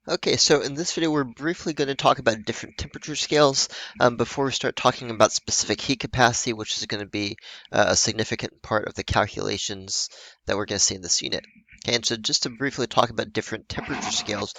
Okay, so in this video, we're briefly going to talk about different temperature scales before we start talking about specific heat capacity, which is going to be a significant part of the calculations that we're going to see in this unit. Okay, and so just to briefly talk about different temperature scales,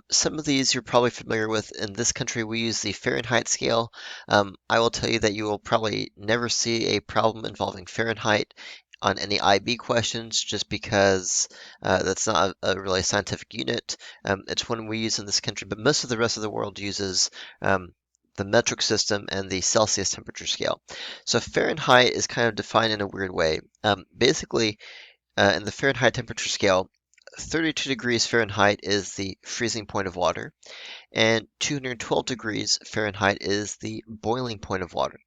some of these you're probably familiar with. In this country, we use the Fahrenheit scale. I will tell you that you will probably never see a problem involving Fahrenheit on any IB questions just because that's not a really scientific unit. It's one we use in this country, but most of the rest of the world uses the metric system and the Celsius temperature scale. So Fahrenheit is kind of defined in a weird way. Basically, in the Fahrenheit temperature scale, 32 degrees Fahrenheit is the freezing point of water, and 212 degrees Fahrenheit is the boiling point of water.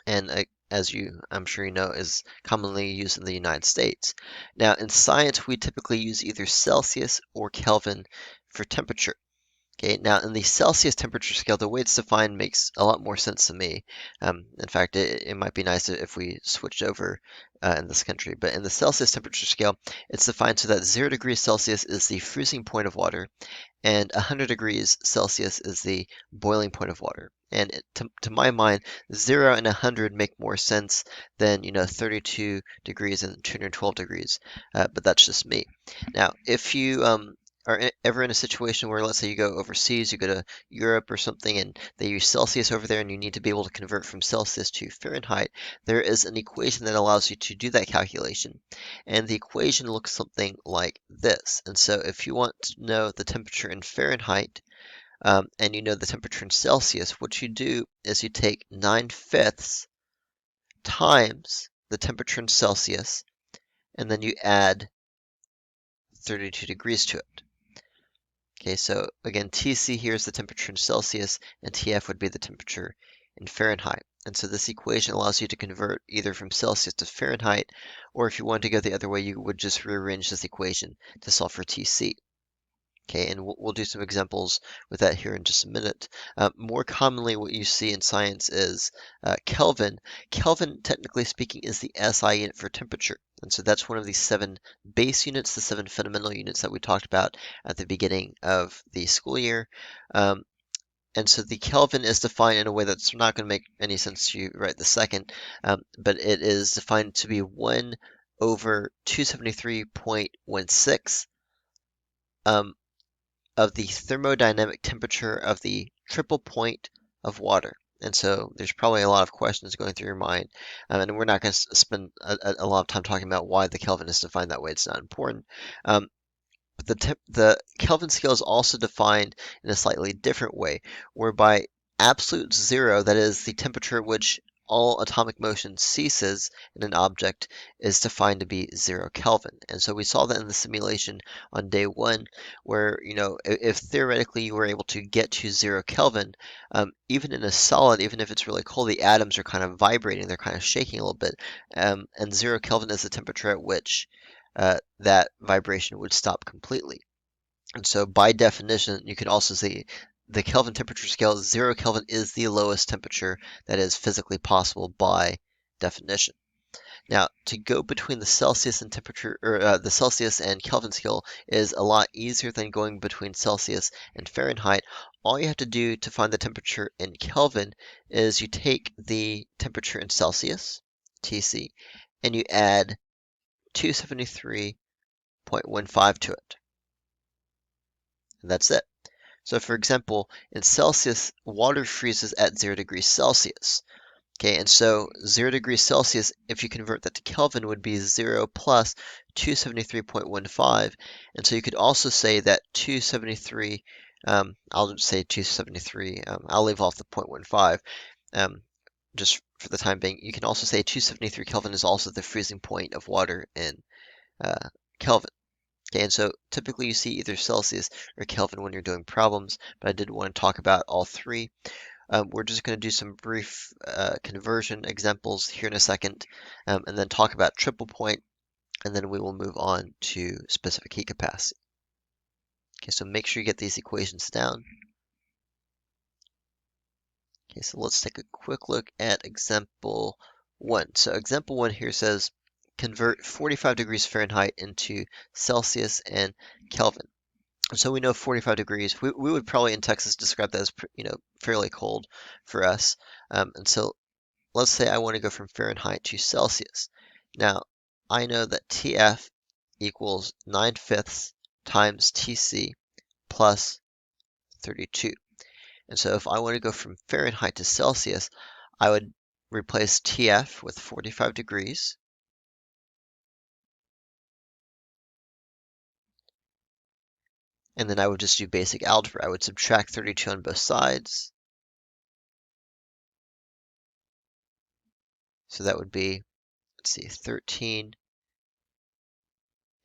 And as I'm sure you know, is commonly used in the United States. Now, in science, we typically use either Celsius or Kelvin for temperature. Okay, now in the Celsius temperature scale, the way it's defined makes a lot more sense to me. In fact, it might be nice if we switched over in this country. But in the Celsius temperature scale, it's defined so that 0 degrees Celsius is the freezing point of water, and 100 degrees Celsius is the boiling point of water. And to my mind, 0 and 100 make more sense than, 32 degrees and 212 degrees, but that's just me. Now, if you are ever in a situation where, let's say, you go overseas, you go to Europe or something, and they use Celsius over there, and you need to be able to convert from Celsius to Fahrenheit, there is an equation that allows you to do that calculation. And the equation looks something like this. And so if you want to know the temperature in Fahrenheit, and you know the temperature in Celsius, what you do is you take 9/5 times the temperature in Celsius, and then you add 32 degrees to it. Okay, so again, Tc here is the temperature in Celsius, and Tf would be the temperature in Fahrenheit. And so this equation allows you to convert either from Celsius to Fahrenheit, or if you wanted to go the other way, you would just rearrange this equation to solve for Tc. Okay, and we'll do some examples with that here in just a minute. More commonly, what you see in science is Kelvin. Kelvin, technically speaking, is the SI unit for temperature. And so that's one of the 7 base units, the 7 fundamental units that we talked about at the beginning of the school year. Um, and so the Kelvin is defined in a way that's not going to make any sense to you right this second, but it is defined to be 1 over 273.16. Of the thermodynamic temperature of the triple point of water. And so there's probably a lot of questions going through your mind, and we're not going to spend a lot of time talking about why the Kelvin is defined that way. It's not important. But the Kelvin scale is also defined in a slightly different way, whereby absolute zero, that is the temperature at which all atomic motion ceases in an object, is defined to be 0 Kelvin. And so we saw that in the simulation on day 1, where, if theoretically you were able to get to 0 Kelvin, even in a solid, even if it's really cold, the atoms are kind of vibrating, they're kind of shaking a little bit. And 0 Kelvin is the temperature at which that vibration would stop completely. And so by definition, you can also say the Kelvin temperature scale, 0 Kelvin is the lowest temperature that is physically possible by definition. Now, to go between the Celsius and temperature, or the Celsius and Kelvin scale is a lot easier than going between Celsius and Fahrenheit. All you have to do to find the temperature in Kelvin is you take the temperature in Celsius, Tc, and you add 273.15 to it. And that's it. So for example, in Celsius, water freezes at 0 degrees Celsius. Okay, and so 0 degrees Celsius, if you convert that to Kelvin, would be 0 plus 273.15. And so you could also say that 273, I'll say 273, I'll leave off the 0.15, just for the time being. You can also say 273 Kelvin is also the freezing point of water in Kelvin. Okay, and so typically you see either Celsius or Kelvin when you're doing problems, but I did want to talk about all three. We're just going to do some brief conversion examples here in a second, and then talk about triple point, and then we will move on to specific heat capacity. Okay, so make sure you get these equations down. Okay, so let's take a quick look at example 1. So example 1 here says convert 45 degrees Fahrenheit into Celsius and Kelvin. So we know 45 degrees. We would probably in Texas describe that as, fairly cold for us. And so let's say I want to go from Fahrenheit to Celsius. Now, I know that TF equals 9/5 times TC plus 32. And so if I want to go from Fahrenheit to Celsius, I would replace TF with 45 degrees. And then I would just do basic algebra. I would subtract 32 on both sides. So that would be, let's see, 13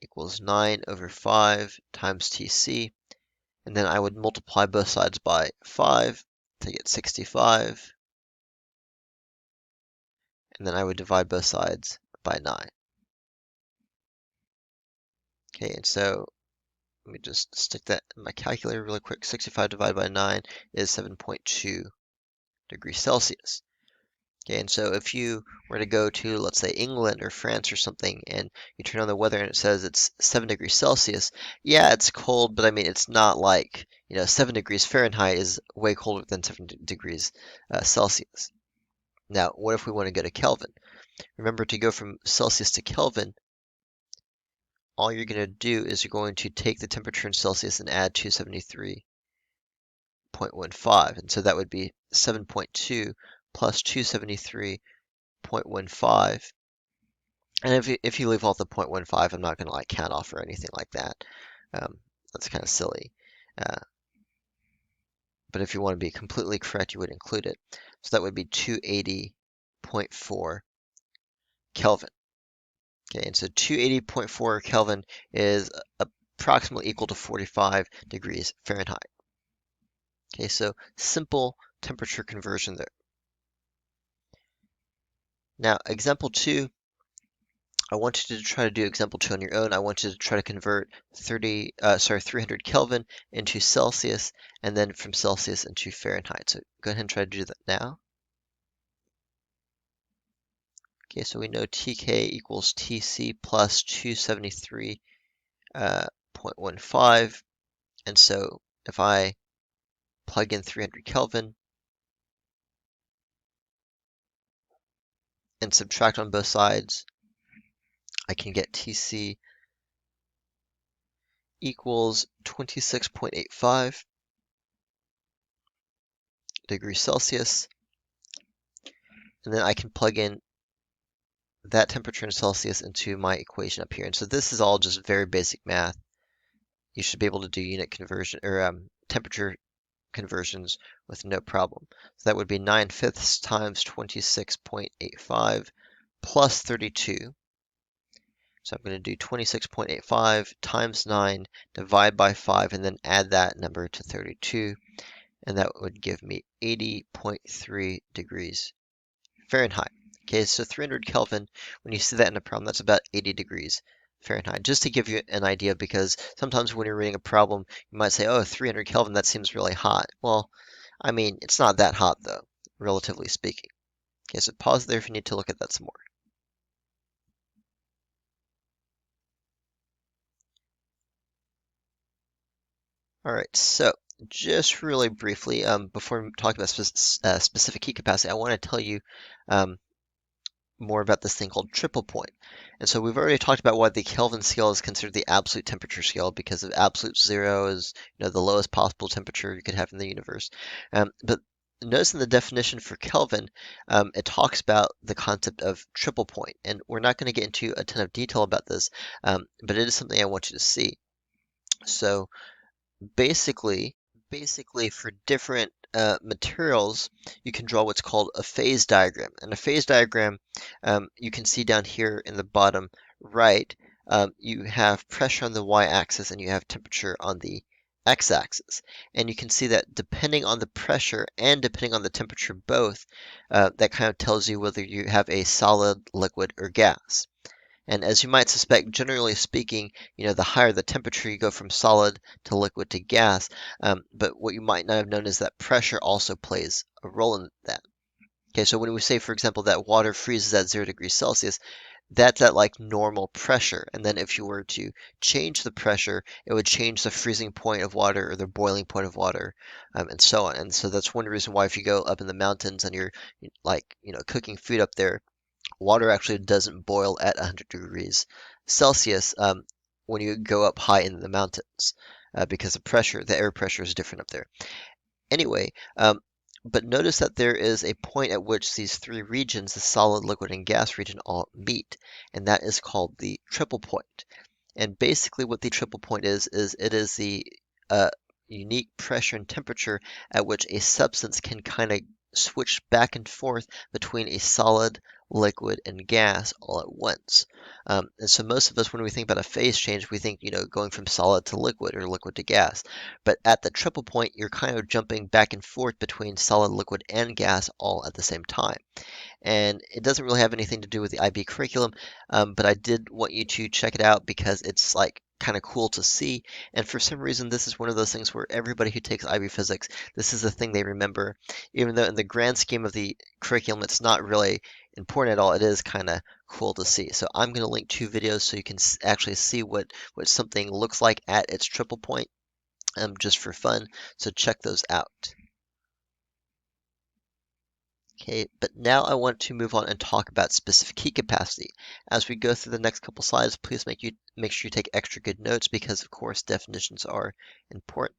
equals 9 over 5 times TC. And then I would multiply both sides by 5 to get 65. And then I would divide both sides by 9. Okay, and so let me just stick that in my calculator really quick. 65 divided by 9 is 7.2 degrees Celsius. Okay, and so if you were to go to, let's say, England or France or something, and you turn on the weather and it says it's 7 degrees Celsius, yeah, it's cold, but I mean, it's not like, 7 degrees Fahrenheit is way colder than 7 degrees Celsius. Now, what if we want to go to Kelvin? Remember, to go from Celsius to Kelvin, all you're going to do is you're going to take the temperature in Celsius and add 273.15. And so that would be 7.2 plus 273.15. And if you leave off the 0.15, I'm not going to like count off or anything like that. That's kind of silly. Uh, but if you want to be completely correct, you would include it. So that would be 280.4 Kelvin. Okay, and so 280.4 Kelvin is approximately equal to 45 degrees Fahrenheit. Okay, so simple temperature conversion there. Now, example 2, I want you to try to do example 2 on your own. I want you to try to convert 300 Kelvin into Celsius, and then from Celsius into Fahrenheit. So go ahead and try to do that now. Okay, so we know TK equals TC plus 273.15. And so if I plug in 300 Kelvin and subtract on both sides, I can get TC equals 26.85 degrees Celsius. And then I can plug in that temperature in Celsius into my equation up here. And so this is all just very basic math. You should be able to do unit conversion or temperature conversions with no problem. So that would be 9/5 times 26.85 plus 32. So I'm going to do 26.85 times 9, divide by 5, and then add that number to 32. And that would give me 80.3 degrees Fahrenheit. Okay, so 300 Kelvin, when you see that in a problem, that's about 80 degrees Fahrenheit. Just to give you an idea, because sometimes when you're reading a problem, you might say, oh, 300 Kelvin, that seems really hot. Well, I mean, it's not that hot, though, relatively speaking. Okay, so pause there if you need to look at that some more. All right, so just really briefly, before we talk about specific heat capacity, I want to tell you more about this thing called triple point. And so we've already talked about why the Kelvin scale is considered the absolute temperature scale, because of absolute zero is the lowest possible temperature you could have in the universe. But notice in the definition for Kelvin, it talks about the concept of triple point. And we're not going to get into a ton of detail about this, but it is something I want you to see. So basically, for different materials, you can draw what's called a phase diagram. And a phase diagram, you can see down here in the bottom right, you have pressure on the y-axis and you have temperature on the x-axis. And you can see that depending on the pressure and depending on the temperature both, that kind of tells you whether you have a solid, liquid, or gas. And as you might suspect, generally speaking, the higher the temperature, you go from solid to liquid to gas. But what you might not have known is that pressure also plays a role in that. Okay, so when we say, for example, that water freezes at 0 degrees Celsius, that's at like normal pressure. And then if you were to change the pressure, it would change the freezing point of water or the boiling point of water, and so on. And so that's one reason why if you go up in the mountains and you're like, cooking food up there, water actually doesn't boil at 100 degrees Celsius when you go up high in the mountains because the air pressure is different up there. Anyway, but notice that there is a point at which these three regions, the solid, liquid, and gas region, all meet, and that is called the triple point. And basically, what the triple point is it is the uh, unique pressure and temperature at which a substance can kind of switch back and forth between a solid, liquid, and gas all at once. And so most of us, when we think about a phase change, we think, going from solid to liquid or liquid to gas. But at the triple point, you're kind of jumping back and forth between solid, liquid, and gas all at the same time. And it doesn't really have anything to do with the IB curriculum, but I did want you to check it out because it's like kind of cool to see. And for some reason, this is one of those things where everybody who takes IB physics, this is the thing they remember, even though in the grand scheme of the curriculum, it's not really important at all. It is kind of cool to see. So I'm going to link two videos so you can actually see what something looks like at its triple point, just for fun. So check those out. Okay, but now I want to move on and talk about specific heat capacity. As we go through the next couple slides, please make sure you take extra good notes because, of course, definitions are important.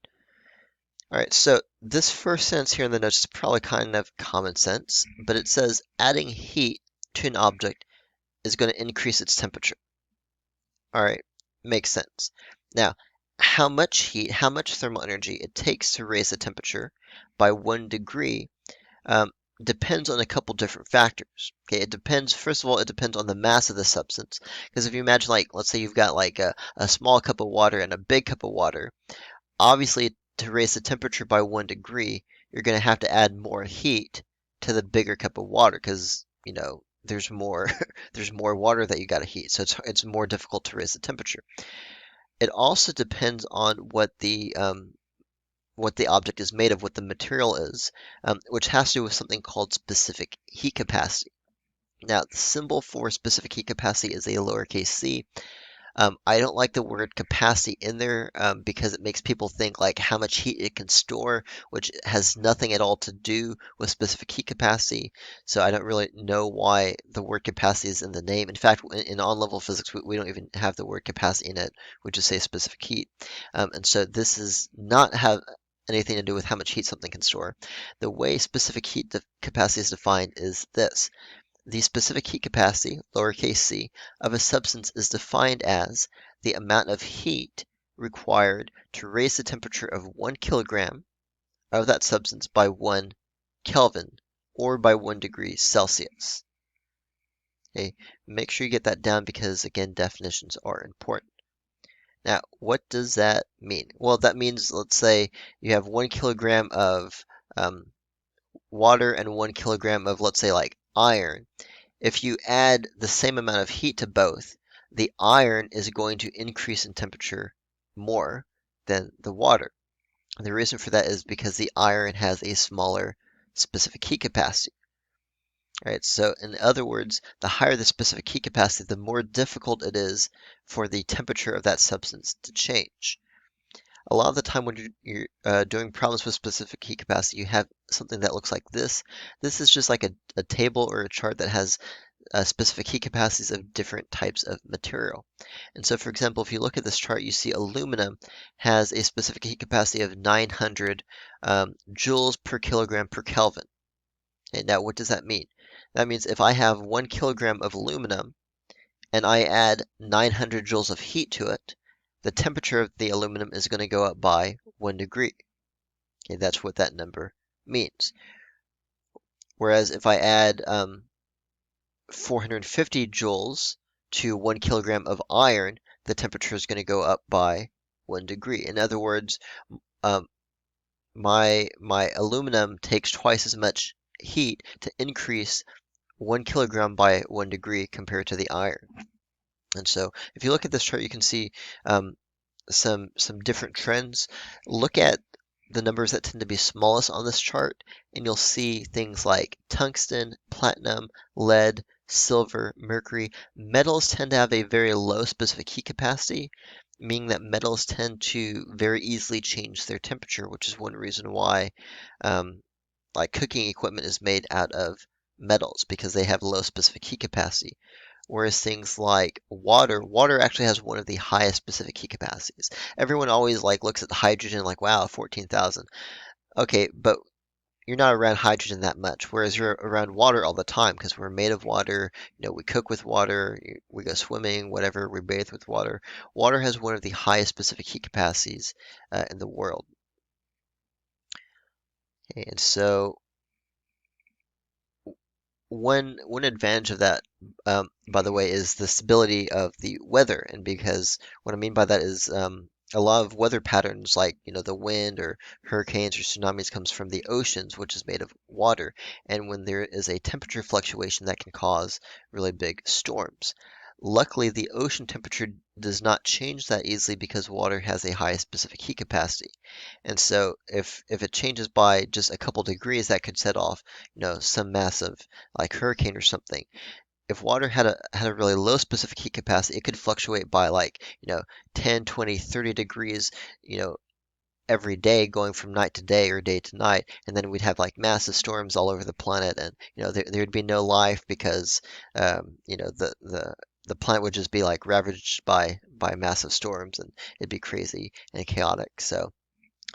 All right, so this first sentence here in the notes is probably kind of common sense, but it says adding heat to an object is going to increase its temperature. All right, makes sense. Now, how much heat, how much thermal energy it takes to raise the temperature by 1 degree um, depends on a couple different factors. Okay, it depends, first of all, it depends on the mass of the substance. Because if you imagine, like, let's say you've got like a small cup of water and a big cup of water, obviously to raise the temperature by 1 degree, you're going to have to add more heat to the bigger cup of water because, there's more there's more water that you got to heat. So it's more difficult to raise the temperature. It also depends on what the object is made of, what the material is, which has to do with something called specific heat capacity. Now, the symbol for specific heat capacity is a lowercase c. I don't like the word capacity in there because it makes people think like how much heat it can store, which has nothing at all to do with specific heat capacity. So I don't really know why the word capacity is in the name. In fact, in on-level physics, we don't even have the word capacity in it. We just say specific heat. And so this does not have anything to do with how much heat something can store. The way specific heat capacity is defined is this. The specific heat capacity, lowercase c, of a substance is defined as the amount of heat required to raise the temperature of 1 kilogram of that substance by 1 Kelvin or by 1 degree Celsius. Okay, make sure you get that down because, again, definitions are important. Now, what does that mean? Well, that means, let's say you have 1 kilogram of water and 1 kilogram of, let's say, like iron. If you add the same amount of heat to both, the iron is going to increase in temperature more than the water. And the reason for that is because the iron has a smaller specific heat capacity. All right, so in other words, the higher the specific heat capacity, the more difficult it is for the temperature of that substance to change. A lot of the time when you're doing problems with specific heat capacity, you have something that looks like this. This is just like a table or a chart that has specific heat capacities of different types of material. And so, for example, if you look at this chart, you see aluminum has a specific heat capacity of 900 joules per kilogram per Kelvin. And now, what does that mean? That means if I have 1 kilogram of aluminum and I add 900 joules of heat to it, the temperature of the aluminum is going to go up by 1 degree. Okay, that's what that number means. Whereas if I add 450 joules to 1 kilogram of iron, the temperature is going to go up by 1 degree. In other words, um, my aluminum takes twice as much heat to increase 1 kilogram by 1 degree compared to the iron. And so if you look at this chart, you can see some different trends. Look at the numbers that tend to be smallest on this chart, and you'll see things like tungsten, platinum, lead, silver, mercury. Metals tend to have a very low specific heat capacity, meaning that metals tend to very easily change their temperature, which is one reason why um, like cooking equipment is made out of metals because they have low specific heat capacity. Whereas things like water actually has one of the highest specific heat capacities. Everyone always like looks at the hydrogen like, wow, 14,000. Okay, but you're not around hydrogen that much, whereas you're around water all the time because we're made of water. We cook with water, we go swimming, whatever, we bathe with water. Water has one of the highest specific heat capacities in the world. Okay, and so one advantage of that, by the way, is the stability of the weather. And because what I mean by that is a lot of weather patterns, like the wind or hurricanes or tsunamis, comes from the oceans, which is made of water. And when there is a temperature fluctuation, that can cause really big storms. Luckily, the ocean temperature does not change that easily because water has a high specific heat capacity. And so if it changes by just a couple degrees, that could set off, some massive like hurricane or something. If water had a really low specific heat capacity, it could fluctuate by like, 10, 20, 30 degrees, you know, every day going from night to day or day to night, and then we'd have like massive storms all over the planet, and there'd be no life because the planet would just be like ravaged by massive storms, and it'd be crazy and chaotic. So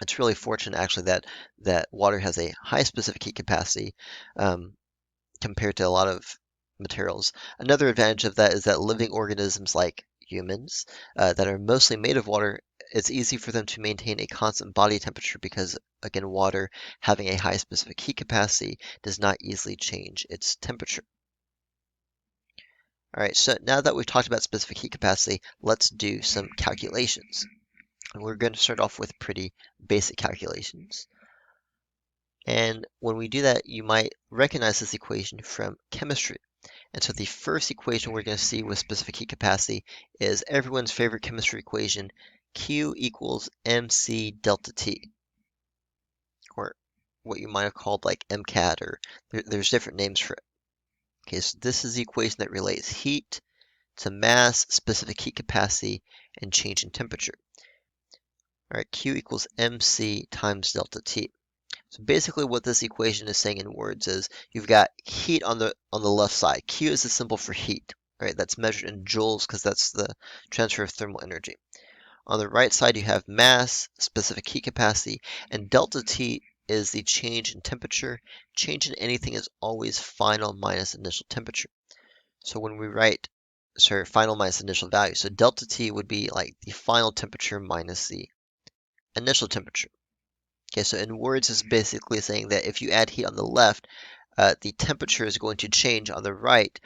it's really fortunate actually that water has a high specific heat capacity um, compared to a lot of materials. Another advantage of that is that living organisms like humans that are mostly made of water, it's easy for them to maintain a constant body temperature because, again, water having a high specific heat capacity does not easily change its temperature. All right, so now that we've talked about specific heat capacity, let's do some calculations. And we're going to start off with pretty basic calculations. And when we do that, you might recognize this equation from chemistry. And so the first equation we're going to see with specific heat capacity is everyone's favorite chemistry equation, Q equals mc delta T, or what you might have called like MCAT, or there's different names for it. Okay, so this is the equation that relates heat to mass, specific heat capacity, and change in temperature. All right, Q equals mc times delta T. So basically what this equation is saying in words is you've got heat on the left side. Q is the symbol for heat, right? That's measured in joules because that's the transfer of thermal energy. On the right side you have mass, specific heat capacity, and delta T is the change in temperature. Change in anything is always final minus initial temperature. So when we write, sorry, final minus initial value, so delta T would be like the final temperature minus the initial temperature. Okay, so in words, it's basically saying that if you add heat on the left, the temperature is going to change on the right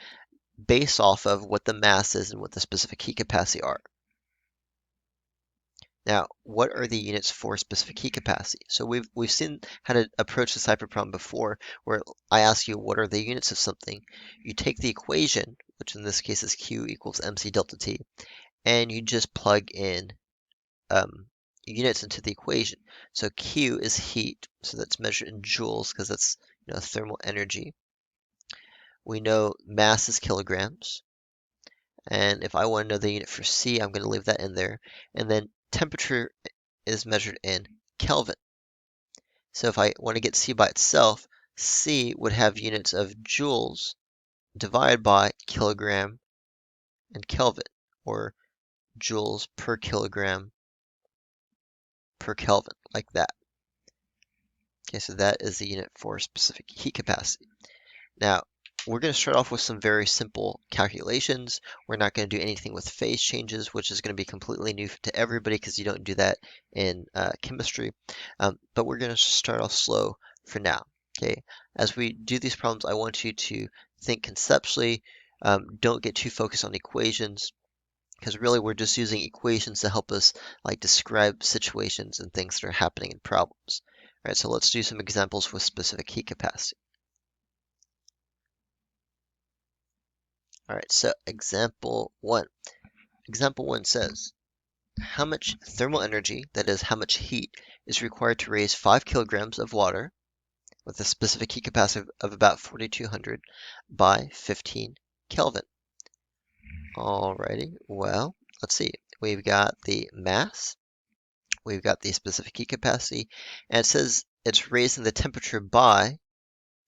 based off of what the mass is and what the specific heat capacity are. Now, what are the units for specific heat capacity? So we've seen how to approach this type of problem before, where I ask you what are the units of something. You take the equation, which in this case is Q equals mc delta T, and you just plug in units into the equation. So Q is heat, so that's measured in joules because that's thermal energy. We know mass is kilograms, and if I want to know the unit for C, I'm going to leave that in there. And then temperature is measured in Kelvin. So if I want to get C by itself, C would have units of joules divided by kilogram and Kelvin, or joules per kilogram per Kelvin, like that. Okay, so that is the unit for specific heat capacity. Now, we're going to start off with some very simple calculations. We're not going to do anything with phase changes, which is going to be completely new to everybody because you don't do that in chemistry. But we're going to start off slow for now. Okay, as we do these problems, I want you to think conceptually. Don't get too focused on equations because really we're just using equations to help us like describe situations and things that are happening in problems. All right, so let's do some examples with specific heat capacity. All right, so example one. Example one says, how much thermal energy, that is, how much heat, is required to raise 5 kilograms of water, with a specific heat capacity of about 4,200, by 15 degrees Celsius. Kelvin. Alrighty, well, let's see. We've got the mass, we've got the specific heat capacity, and it says it's raising the temperature by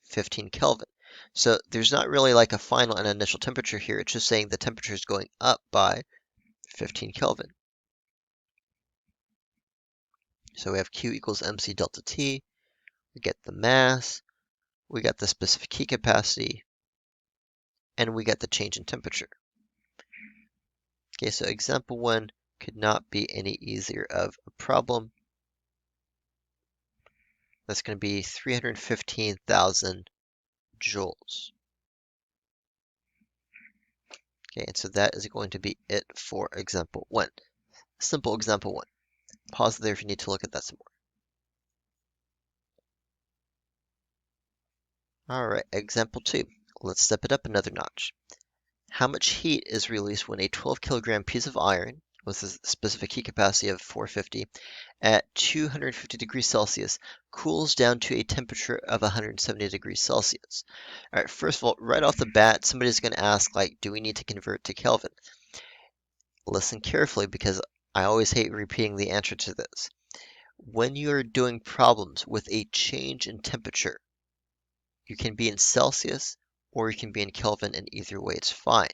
15 Kelvin. So there's not really like a final and initial temperature here. It's just saying the temperature is going up by 15 Kelvin. So we have Q equals mc delta T. We get the mass, we got the specific heat capacity, and we got the change in temperature. Okay, so example 1 could not be any easier of a problem. That's going to be 315,000 joules. Okay, and so that is going to be it for example 1. Simple example 1. Pause there if you need to look at that some more. All right, example 2. Let's step it up another notch. How much heat is released when a 12 kilogram piece of iron with a specific heat capacity of 450 at 250 degrees Celsius cools down to a temperature of 170 degrees Celsius? All right, first of all, right off the bat, somebody's going to ask, like, do we need to convert to Kelvin? Listen carefully because I always hate repeating the answer to this. When you're doing problems with a change in temperature, you can be in Celsius or you can be in Kelvin, and either way it's fine.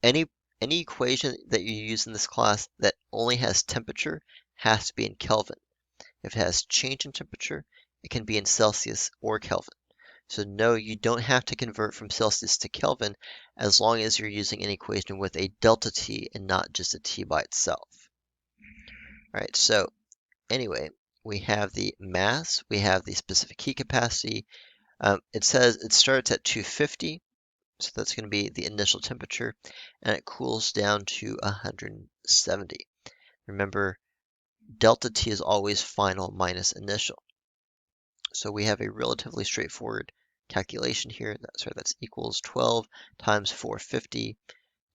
Any equation that you use in this class that only has temperature has to be in Kelvin. If it has change in temperature, it can be in Celsius or Kelvin. So no, you don't have to convert from Celsius to Kelvin as long as you're using an equation with a delta T and not just a T by itself. All right, so anyway, we have the mass, we have the specific heat capacity. It says it starts at 250. So that's going to be the initial temperature, and it cools down to 170. Remember, delta T is always final minus initial. So we have a relatively straightforward calculation here. That's equals 12 times 450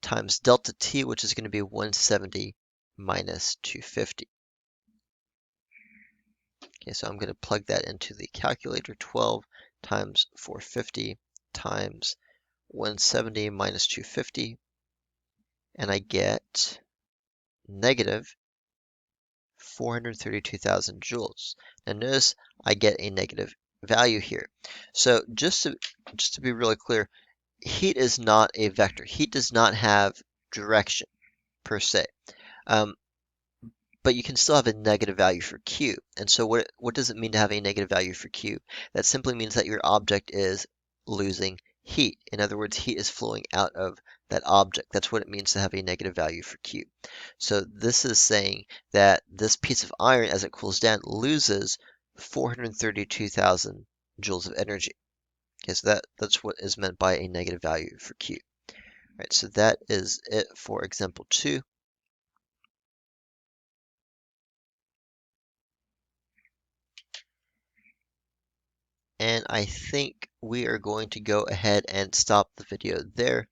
times delta T, which is going to be 170 minus 250. Okay, so I'm going to plug that into the calculator. 12 times 450 times 170 minus 250, and I get negative 432,000 joules. Now notice I get a negative value here. So just to be really clear, heat is not a vector. Heat does not have direction per se. But you can still have a negative value for Q. And so what does it mean to have a negative value for Q? That simply means that your object is losing heat. In other words, heat is flowing out of that object. That's what it means to have a negative value for Q. So this is saying that this piece of iron, as it cools down, loses 432,000 joules of energy. Okay, so that's what is meant by a negative value for Q. All right, so that is it for example 2. And I think we are going to go ahead and stop the video there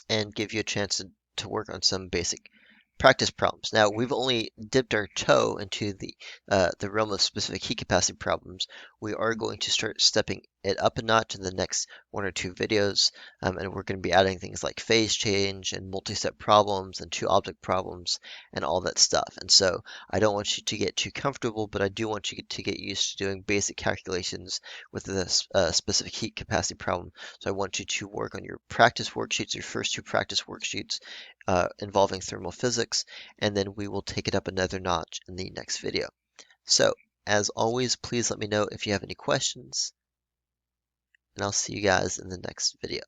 and give you a chance to work on some basic practice problems. Now, we've only dipped our toe into the realm of specific heat capacity problems. We are going to start stepping it up a notch in the next 1 or 2 videos, and we're going to be adding things like phase change and multi-step problems and 2-object problems and all that stuff. And so I don't want you to get too comfortable, but I do want you to get used to doing basic calculations with this specific heat capacity problem. So I want you to work on your practice worksheets, your first 2 practice worksheets, involving thermal physics, and then we will take it up another notch in the next video. So, as always, please let me know if you have any questions, and I'll see you guys in the next video.